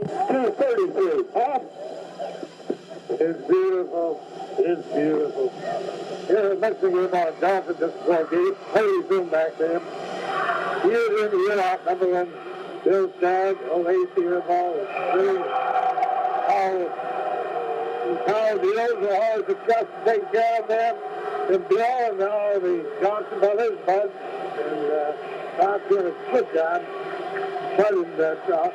32-33. Huh? It's beautiful. It's beautiful. Here's mixing him on Johnson just before Gate. Please zoom back to him. Year in, year out, number one. Bill Stagg, OAC ball is three. How the others are always success to take care of them. And Bill and all the Johnson brothers, Bud, and Tom's doing a good job. Putting that job.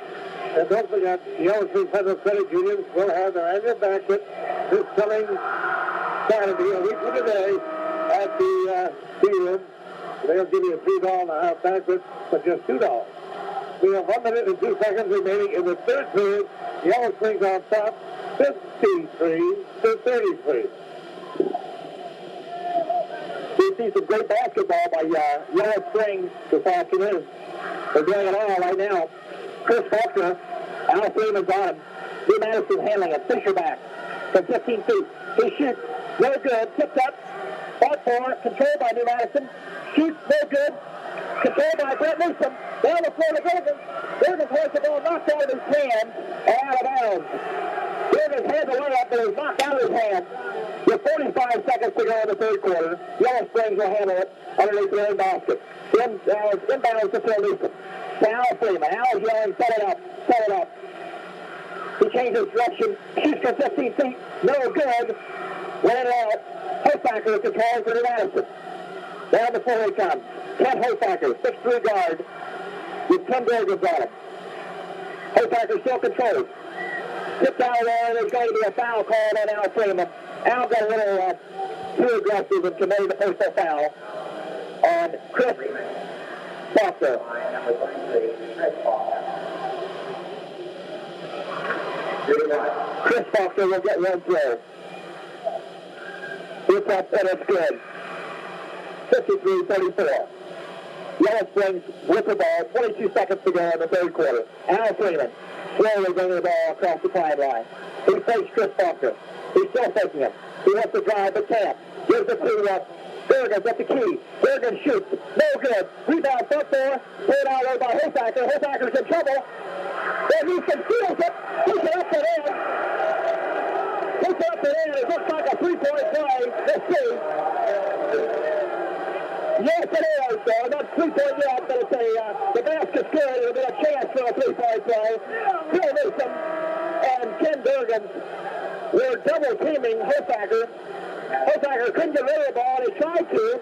And don't forget, the Yellowstone Federal Credit Unions will have their annual banquet this coming Saturday, a week from today, at the tea room. They'll give you a $3.50 banquet for just $2. We have 1 minute and 2 seconds remaining in the third period. Yellow Springs on top, 53-33. We see some great basketball by Yellow Springs this afternoon. They're doing it all right now. Chris Faulkner, Al Freeman's on him. Lee Madison handling it. Fisher back from 15 feet. He shoots. No good. Tipped up. Fought for. Controlled by New Madison. Shoots. No good. Controlled by Brett Newsom. Down the floor to Gilgans. Gilgans has the ball knocked out of his hand and out of bounds. Gilgans had the layup, but it was knocked out of his hand. With 45 seconds to go in the third quarter, Yellow Springs will handle it underneath their own basket. Inbounds to Phil Newsom. To Al Freeman. Al's yelling, set it up, set it up. He changes direction, shoots from 15 feet, no good. Went it out. Hofacker controls for New Madison. Down the floor he comes. Kent Hofacker, 6'3" guard, with 10 Durgans on him. Hofacker still controls. Tipped out there, there's going to be a foul called on Al Freeman. Al got a little too aggressive and committed a personal foul on Chris Faulkner. Chris Faulkner will get one throw. It's up and it's good. 53-34. Yellow Springs with the ball. 22 seconds to go in the third quarter. Al Freeman slowly bringing the ball across the timeline. He fakes Chris Faulkner. He's still faking him. He wants to drive but can't. Gives it to Durgan's at the key. Durgan shoots. No good. Rebound front door. Played out there by Hofacker. Hofacker's in trouble. Then Newsom steals it. Puts it up and in. Puts it up and in. It looks like a three-point play. Let's see. Yes, it is. Not three-point yet, but it's the basket's good. It'll be a chance for a three-point play. Phil Newsom and Ken Durgan were double-teaming Hofacker. Hofacker couldn't get rid of the ball, and he tried to,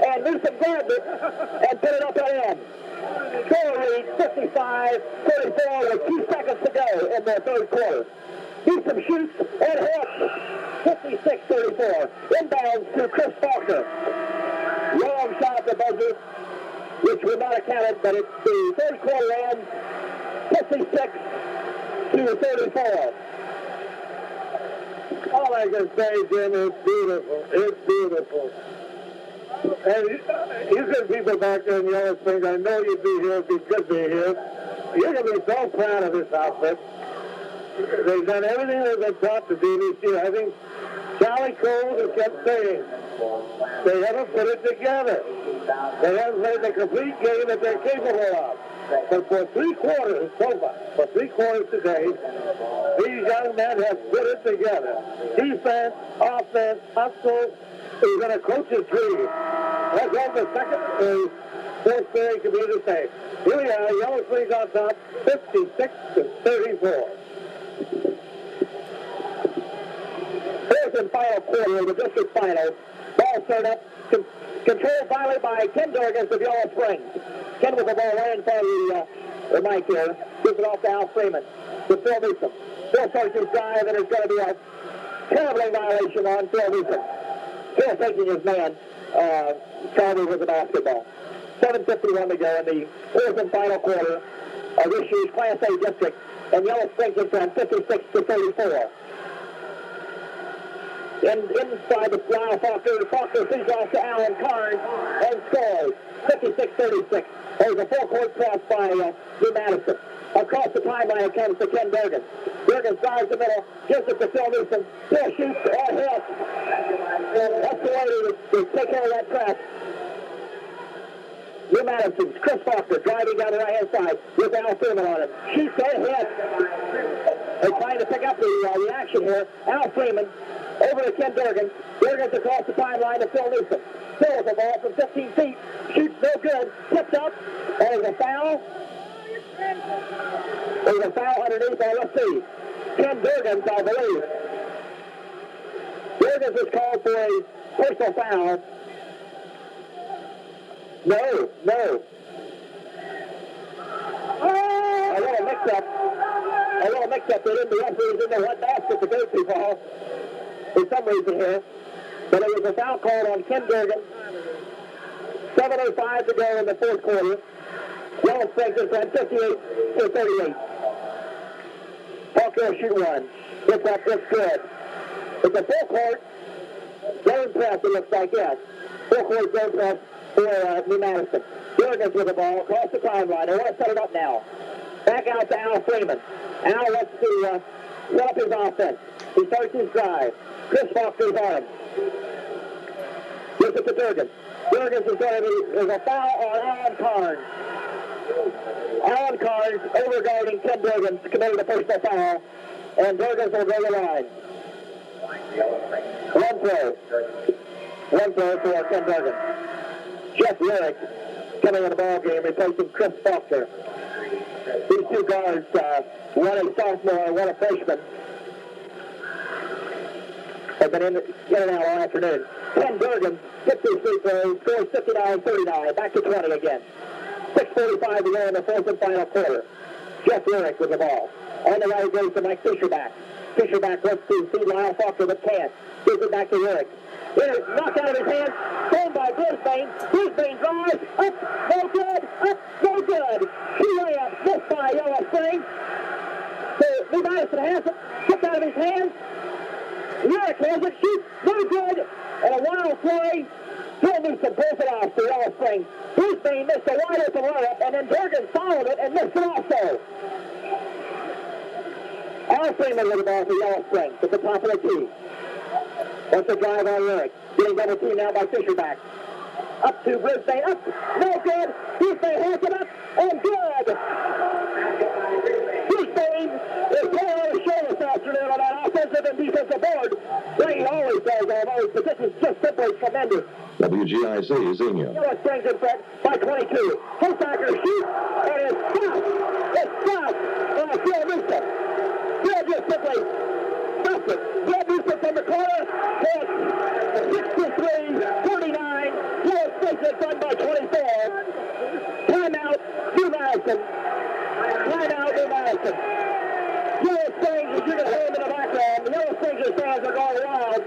and Newsom grabbed it and put it up and in. Score lead, 55-34 with 2 seconds to go in the third quarter. Newsom shoots and hits, 56-34. Inbounds to Chris Faulkner. Long shot at the buzzer, which would not have counted, but it's the third quarter end, 56-34. All I can say, Jim, is beautiful. It's beautiful. And you good people back there in Yellow Springs, I know you'd be here if you could be here. You're going to be so proud of this outfit. They've done everything they've been taught to do this year. I think Charlie Cole has kept saying they haven't put it together. They haven't played the complete game that they're capable of. But for 3 quarters, so far, for 3 quarters today, these young men have put it together. Defense, offense, hustle. He's going to coach his dream. Let's hope the second and fourth period can be the same. Here we are, Yellow Springs on top, 56-34. Fourth and final quarter of the district finals. Ball set up, controlled finally by Ken Durgan of Yellow Springs. Ken with the ball right in front of the mic here. Gives it off to Al Freeman. To Phil Newsom. Phil starts his drive, and there's going to be a terrible violation on Phil Newsom. Phil taking his man, Charlie with the basketball. 7:51 to go in the fourth and final quarter of this year's Class A district. And Yellow Springs is from 56-34. Inside the fly, Faulkner feeds off to Alan Carnes and scores. 56-36. There's a full-court press by New Madison. Across the timeline comes to Ken Durgan. Durgan drives the middle, gives it to Phil Newsom. Phil shoots and hits. That's the way to take care of that press. New Madison's Chris Faulkner driving down the right-hand side with Al Freeman on him. Shoots ahead. They're trying to pick up the action here. Al Freeman over to Ken Durgan. Durgan's across the timeline to Phil Newsom. Phil with the ball from 15 feet. Shoots no good. Tipped up. And there's a foul. There's a foul underneath. Let's see. Ken Durgan's, I believe. Durgan's is called for a personal foul. No. A little mix-up. They didn't, the referees didn't know what basket to go to, Paul, for some reason here. But it was a foul called on Ken Durgan. 7:05 to go in the fourth quarter. Yellow Springs in front, 58-38. Faulkner shoot one. It's up, it's good. It's a full court zone press, it looks like, yes. Full court zone press for New Madison. Durgan's with the ball across the timeline. They want to set it up now. Back out to Al Freeman. Al wants to set up his offense. He starts his drive. Chris Faulkner's on him. Gives it to Durgan. Durgan's is going to be, there's a foul on Alan Carnes. Alan Carnes overguarding Ken Durgan, committed a personal foul, and Durgan's will go the line. One throw for Ken Durgan. Jeff Yerrick coming in the ball game, replacing Chris Faulkner. These two guards, one a sophomore and one a freshman, have been in and out all afternoon. Ken Durgan hits his free throw, scores 59-39, back to 20 again. 6:45 to go in the fourth and final quarter. Jeff Yerrick with the ball. On the right goes to Mike Fisherback. Fisherback wants to see Lyle Faulkner, but can't. Gives it back to Yerrick. Yerrick knocked out of his hands, thrown by Brisbane. Brisbane drives, up, no good, up, no good. Two layups, missed by Yellow Springs. So New Madison has it, kicked out of his hands. Yerrick has it, shoots, no good. And a wild play. Phil Newsom pulls it off to Yellow Springs. Brisbane missed a wide open layup, and then Durgan followed it and missed it also. Al Freeman with the ball for Yellow Springs at the top of the key. Wants to drive on Yerrick. Getting double team now by Fisherback. Up to Brisbane. Up. No good. Brisbane has it up. And good. Brisbane is playing on his show this afternoon on that offensive and defensive board. Like he always does almost, but this is just simply tremendous. WGIZ Xenia. Yellow Springs in front by 22. Hosacker shoots, and it's stopped. It's stopped by Phil Newsom. Phil just simply stopped it. Phil Newsom from the corner. Hit 63-49. Yellow Springs in front by 24. Timeout, New Madison. Timeout, New Madison. Yellow Springs, as you can hear them in the background, the Yellow Springs fans are going wild.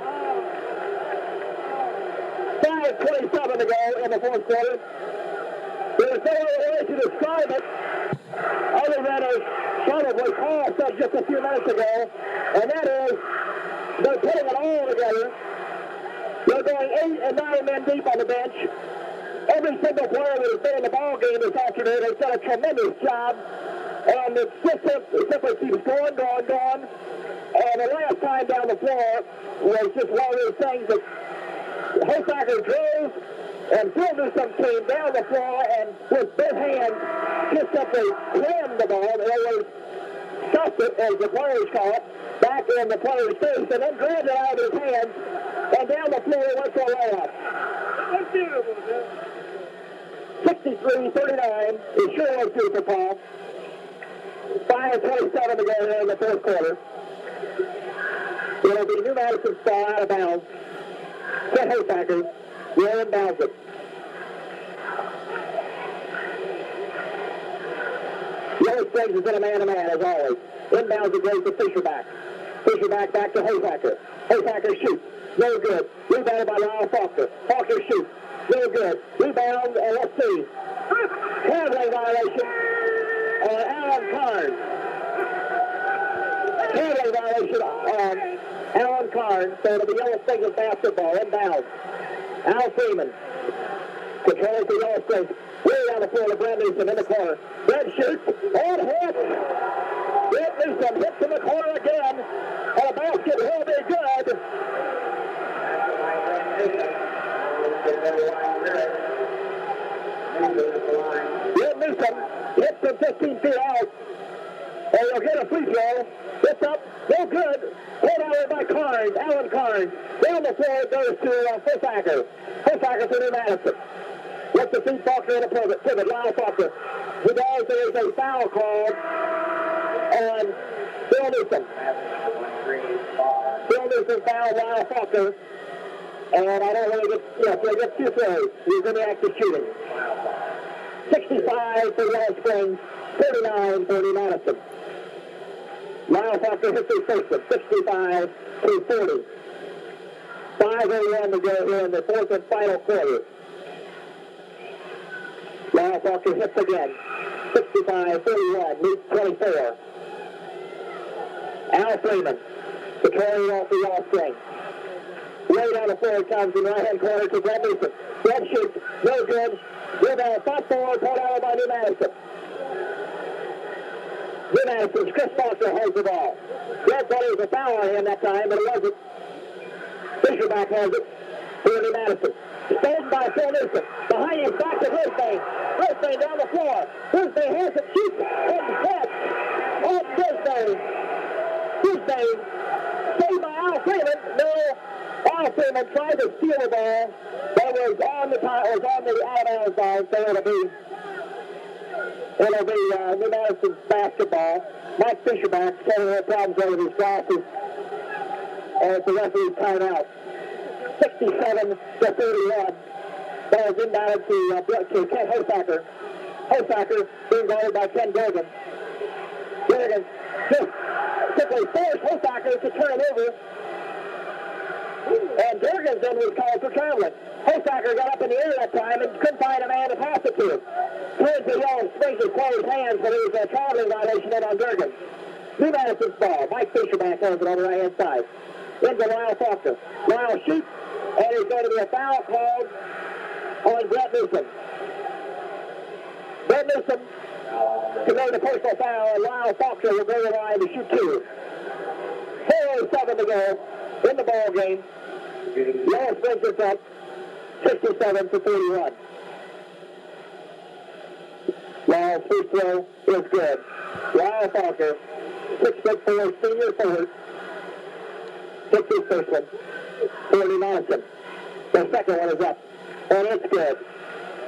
5:27 to go in the fourth quarter. There's no other way to describe it other than as probably Paul said just a few minutes ago, and that is they're putting it all together. They're going 8 and 9 men deep on the bench. Every single player that has been in the ball game this afternoon has done a tremendous job, and it simply keeps going. And the last time down the floor was just one of those things that Hosacker drove, and Phil Newsom came down the floor and with both hands just simply slammed the ball. In other words, stuffed it, as the players call it, back in the player's face, and then grabbed it out of his hands, and down the floor went for a layup. 63-39 is sure was beautiful, Paul. 5:27 to go here in the fourth quarter. It'll be New Madison's ball out of bounds. Ken Hosacker will inbounds it. Yellow Springs is in a man-to-man, as always. Inbounds it goes to Fisherback. Fisherback back to Hosacker. Hosacker shoots. No good. Rebounded by Lyle Faulkner. Faulkner shoots. No good. Rebound, and let's see. Handling violation on Alan Carnes. Handling violation on Alan Carnes. So it'll be Yellow Springs basketball. Inbounds. Al Freeman controls the Yellow Springs. Way down the floor to Brent Newsom in the corner. Brent shoots. And hits. Brent Newsom hits in the corner again. And a basket will be good. 15 feet out. And he'll get a free throw. It's up. No good. Pulled out by Carnes. Alan Carnes. Down the floor it goes to Hossacker. Hossacker to New Madison. Lets the feet Faulkner in a pivot. Lyle Faulkner. He does. There is a foul called on Phil Newsom. Phil Newsom fouled Lyle Faulkner. And I don't really get two throws. He's in the act of shooting. 65 for Yellow Springs, 39 for New Madison. Lyle Faulkner hits his first one, 65 to 40. 5:01 to go here in the fourth and final quarter. Lyle Faulkner hits again, 65-41, meets 24. Al Freeman, controlling off the Yellow Springs. Way down the floor comes in the right-hand corner to Brett Newsom. Brett shoots, no good. Rebound, top forward, pulled out by New Madison. New Madison's Chris Faulkner holds the ball. Brett thought it was a foul on him that time, but it wasn't. Fisherback has it for New Madison. Stolen by Phil Newsom. Behind him, back to Brisbane. Brisbane down the floor. Brisbane has it, shoots, and hits. On Brisbane. Brisbane, saved by Al Freeman. No. Al Freeman tried to steal the ball, but it was on the out-of-bounds line, so it'll be New Madison's basketball. Mike Fisherback having no problems with his glasses, and it's the referee's timeout. 67-31. Ball is inbounded to Ken Hossacker. Hossacker being guarded by Ken Durgan. Durgan just simply forced Hossacker to turn it over. And Durgan's then was called for traveling. Hossacker got up in the air that time and couldn't find a man to pass it to. Towards the Yellow Springs with closed hands, but it was a traveling violation in on Durgan. New Madison's ball. Mike Fisherback has it on the right-hand side. Into Lyle Faulkner. Lyle shoots, and there's going to be a foul called on Brett Newsom. Brett Newsom committed a personal foul, and Lyle Faulkner will go to the line to shoot two. 4:07 to go in the ball game. Yellow Springs is up 67-41. Lyle's free throw is good. Lyle Faulkner, 6'4" senior forward, hits his first one for New Madison. The second one is up, and it's good.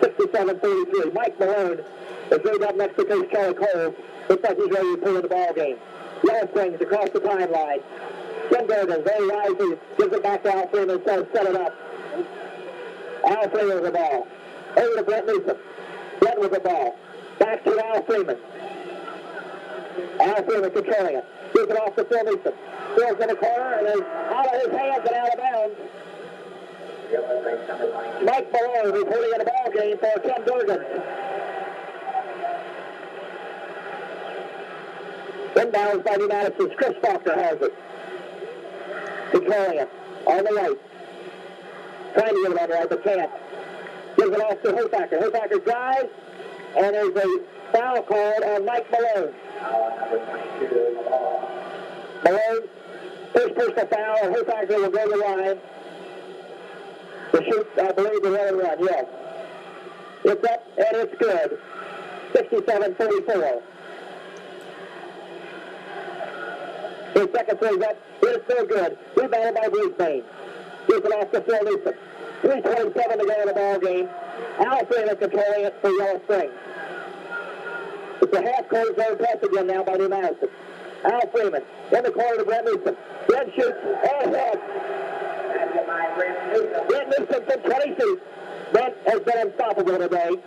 67-33. Mike Malone is laid up next to Coach Charlie Cole. Looks like he's ready to pull in the ball game. Yellow Springs across the timeline. Ken Durgan very wisely gives it back to Al Freeman and says, set it up. Al Freeman with the ball. Over to Brett Newsom. Brett with the ball. Back to Al Freeman. Al Freeman controlling it. Gives it off to Phil Newsom. Phil's in the corner and is out of his hands and out of bounds. Mike Malone is holding in the ball game for Ken Durgan. Inbounds by New Madison's Chris Faulkner has it. Controlling it on the right. Trying to get it on the right, but can't. Gives it off to Hossacker. Hossacker drives, and there's a foul called on Mike Malone. Malone, first personal foul, and Hossacker will go to the line to shoot, I believe, the 1-and-1, yes. It's up, and it's good. 67-44. His second throw's up. It's so good. Rebounded by Brisbane. Gives it off to Phil Newsom. 3:27 to go in the ball game. Al Freeman controlling it for Yellow Springs. It's a half-court zone pass again now by New Madison. Al Freeman in the corner to Brett Newsom. Brett shoots and hits. Brett Newsom from 20 feet. Brett has been unstoppable today.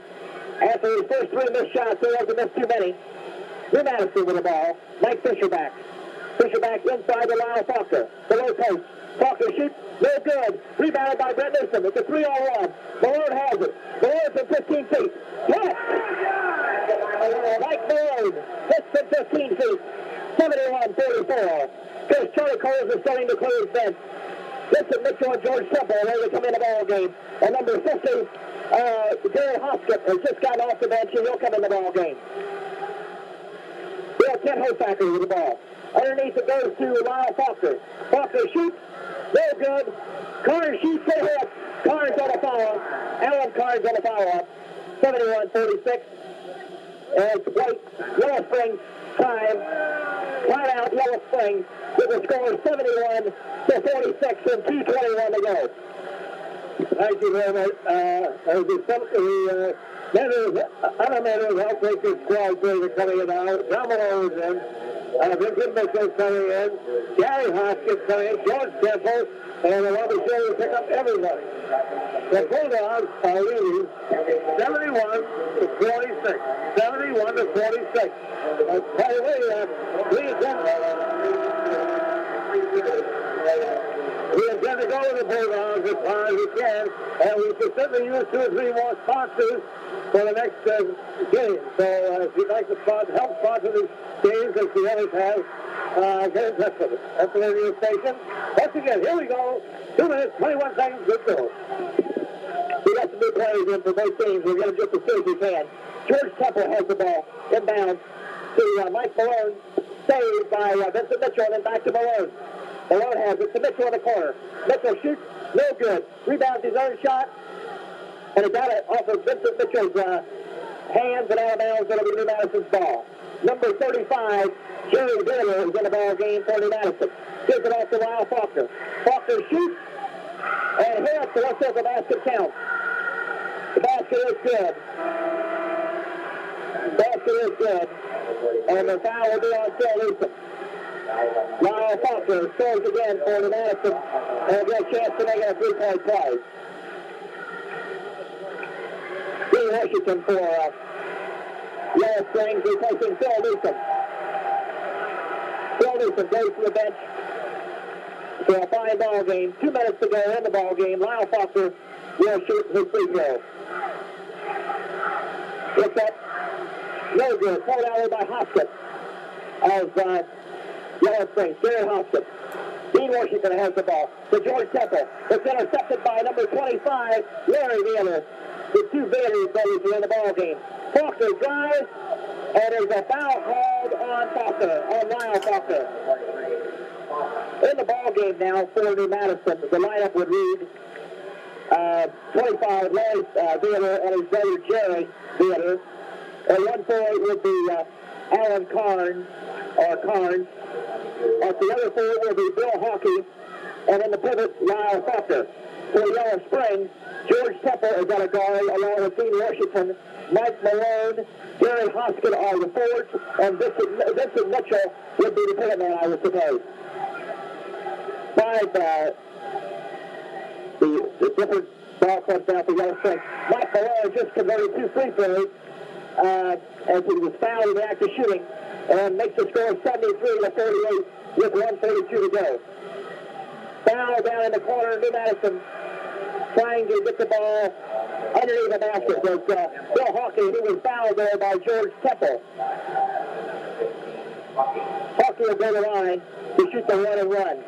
After his first three missed shots, he hasn't missed too many. New Madison with the ball. Mike Fisherback. Fisherback inside to Lyle Faulkner. Below post. Faulkner shoots. No good. Rebounded by Brett Newsom. It's a 3-on-1. Malone has it. Malone from 15 feet. Hit! Mike Malone hits from 15 feet. 71-44. Coach Charlie Coles is starting to clear his bench. Vincent Mitchell and George Semple are ready to come in the ball game. And number 50, Gary Hoskett has just gotten off the bench, and he'll come in the ball game. Bill Ken Hossacker with the ball. Underneath it goes to Lyle Faulkner. Faulkner shoots. No good. Carnes shoots and hits. Carnes on a foul-up. Alan Carnes on a foul-up. 71-46. And it's White, Yellow Springs time out Yellow Springs with a score of 71-46 and 2:21 to go. Thank you very much. The other members help take this squad through coming in now. John Malone is in. Vincent Mitchell coming in. Gary Hoskins coming in. George Temple. And the Lobby Show will pick up everybody. The Bulldogs are leading 71-46. 71-46. By the way, we intend to go with the Bulldogs as far as we can, and we can certainly use 2 or 3 more sponsors for the next game. So if you'd like to help sponsor this game, because the others have, get in touch with us. That's the radio station. Once again, here we go. 2 minutes, 21 seconds, good go. We got some new players in for both teams. We're going to just as soon as we can. George Temple has the ball inbound to Mike Malone, saved by Vincent Mitchell, and then back to Malone. Malone has it to Mitchell in the corner. Mitchell shoots, no good. Rebounds his own shot, and he got it off of Vincent Mitchell's hands and out of bounds. It'll be New Madison's ball. Number 35, Jerry Baylor, is in the ball game for New Madison. Gives it off to Lyle Faulkner. Faulkner shoots, and hits, so let's see if the basket counts. The basket is good. Basket is good. And the foul will be on Phil Newsom. Lyle Faulkner scores again for New Madison, and will get a chance to make it a 3-point play. Dean Washington for Yellow Springs, replacing Phil Newsom. Phil Newsom goes to the bench for a fine ball game. 2 minutes to go in the ball game. Lyle Faulkner will shoot his free throw. Looks up. No good. Pulled out by Hoskins of Yellow Springs. Gary Hoskins. Dean Washington has the ball to George Temple. It's intercepted by number 25, Larry Wheeler. The 2 Bailey brothers are in the ball game. Faulkner drives, and there's a foul called on Faulkner, on Lyle Faulkner. In the ball game now for New Madison, the lineup would read 25, Larry Wheeler and his brother Jerry Wheeler. And 1 forward would be Alan Carnes. At the other forward will be Bill Hockey. And in the pivot, Lyle Faulkner. For Yellow Springs, George Temple is at a guard along with Dean Washington, Mike Malone, Gary Hoskins are the forwards, and Vincent Mitchell would be the pivot man, I would suppose. 5, the different ball clubs now for Yellow Springs. Mike Malone just converted 2 free throws as he was fouled in the act of shooting, and makes the score 73-38 with 1:42 to go. Foul down in the corner, New Madison trying to get the ball underneath the basket. Was Bill Hockey, who was fouled there by George Temple. Hockey will go to the line to shoot the 1-and-1.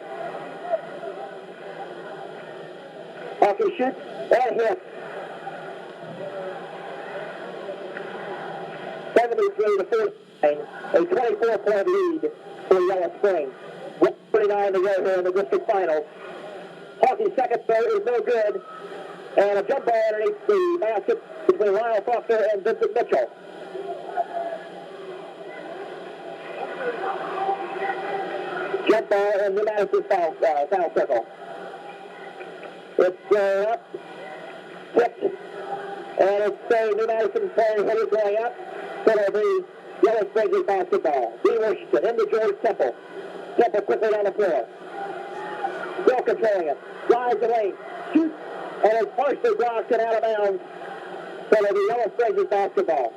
Hockey shoots and hits. 73-49, a 24-point lead for Yellow Springs. 1:39 to go here in the district finals. Hockey's second throw is no good, and a jump ball underneath the basket between Lyle Faulkner and Vincent Mitchell. Jump ball in New Madison's foul circle. It's up, tipped, and it's New Madison playing hitter going up. So it'll be Yellow Springs basketball. Dean Washington into George Temple. Temple quickly down the floor. Still controlling it. Drives the lane. Shoots. And it's partially blocked and out of bounds. So it'll be Yellow Springs basketball.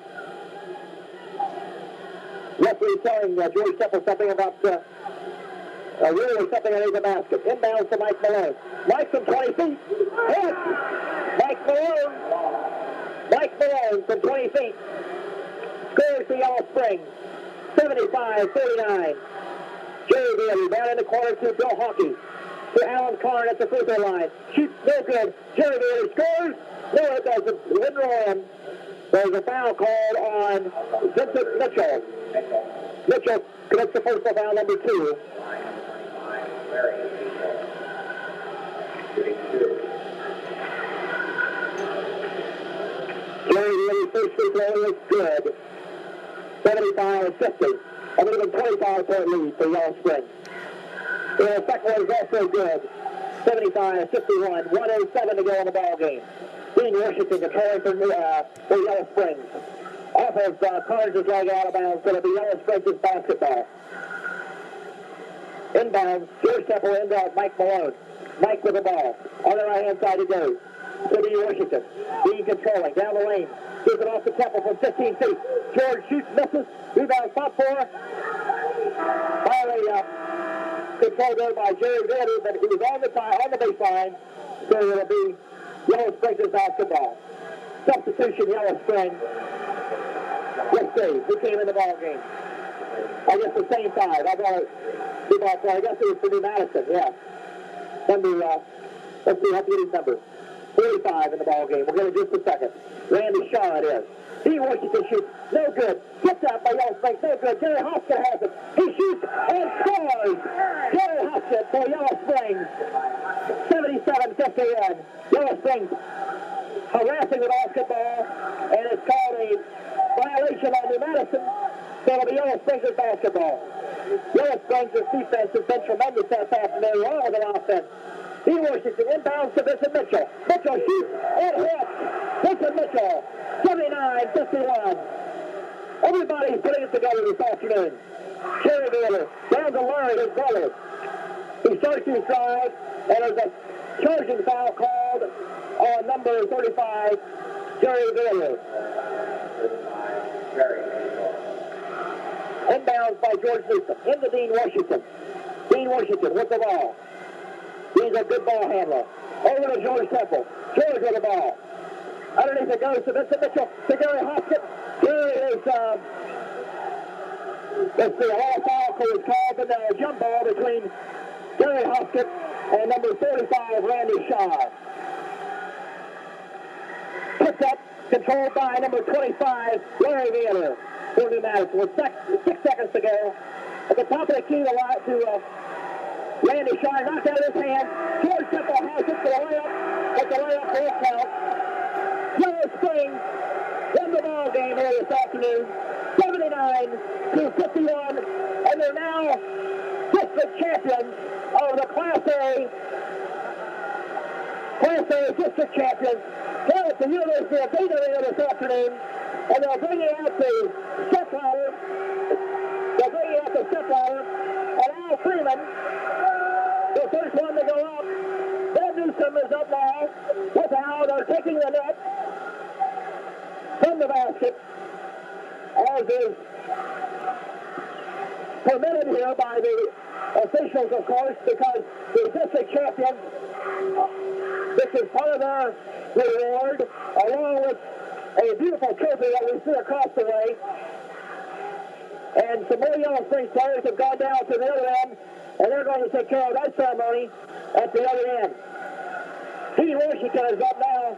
Referee telling George Temple something about really something underneath the basket. Inbounds to Mike Malone. Mike from 20 feet. Hit! Mike Malone. Mike Malone from 20 feet. Scores for Yellow Springs. 75-39. Jerry Bailey down in the corner to Bill Hockey. To Alan Carn at the free throw line. Shoots no good. Jerry Bailey scores. No, it doesn't. Wouldn't roll in. There's a foul called on Vincent Mitchell. Mitchell commits the personal foul number 2. Jerry Bailey's first free throw is good. 75-50. A little 25-point lead for Yellow Springs. The second one is also good. 75-51. 1:07 to go in the ball game. Dean Washington controlling for Yellow Springs. Off of Carnes' leg out of bounds. Going to be Yellow Springs' basketball. Inbounds, George Temple inbound, Mike Malone. Mike with the ball. On the right-hand side he goes. To Dean Washington. Dean controlling. Down the lane. Gives it off to Temple from 15 feet. George shoots, misses. Rebound, top four. Finally, controlled there by Jerry Vader, but he was on the baseline. So it'll be Yellow Springs' basketball. Substitution, Yellow Springs. Let's see, who came in the ball game? I guess the same five. I guess it was for New Madison, yeah. Number, let's see, I have to get his number. 45 in the ball game. We'll get it in just a second. Randy Shaw it is. He Washington shoots. No good. Gets out by Yellow Springs. No good. Jerry Hoskett has it. He shoots and scores. Jerry Hoskett for Yellow Springs. 77-51. Yellow Springs harassing the basketball, and it's called a violation on New Madison. So it'll be Yellow Springs' basketball. Yellow Springs' defense has been tremendous this afternoon, along with an offense. He Washington inbounds to Vincent Mitchell. Mitchell shoots and hits. Vincent Mitchell, 79-51. Everybody's putting it together this afternoon. Jerry Vader down to Larry, his brother. He starts his drive, and there's a charging foul called on number 35, Jerry Vader. Inbounds by George Newsom. Into Dean Washington. Dean Washington with the ball. He's a good ball handler. Over to George Temple. George with the ball. Underneath it goes to Vincent Mitchell. To Gary Hoskett. Here is, let's see, a foul call is called, but a jump ball between Gary Hoskett and number 45, Randy Shaw. Picked up, controlled by number 25, Larry Vader. For New Madison with 6 seconds to go. At the top of the key to Randy Shaw, knocked out of his hand. George Temple has it for the layup. But the layup will count. Yellow Springs won the ball game here this afternoon, 79-51, and they're now district champions of the Class A district champions. Here at the University of Dayton this afternoon, and they're bringing out the step ladder. And Al Freeman, the first one to go up. Ben Newsom is up now. With Al, they're taking the net from the basket, as is permitted here by the officials, of course, because the district champions, this is part of their reward, along with a beautiful trophy that we see across the way. And some more Yellow Springs players have gone down to the other end, and they're going to take care of that ceremony at the other end. Dean Washington is up now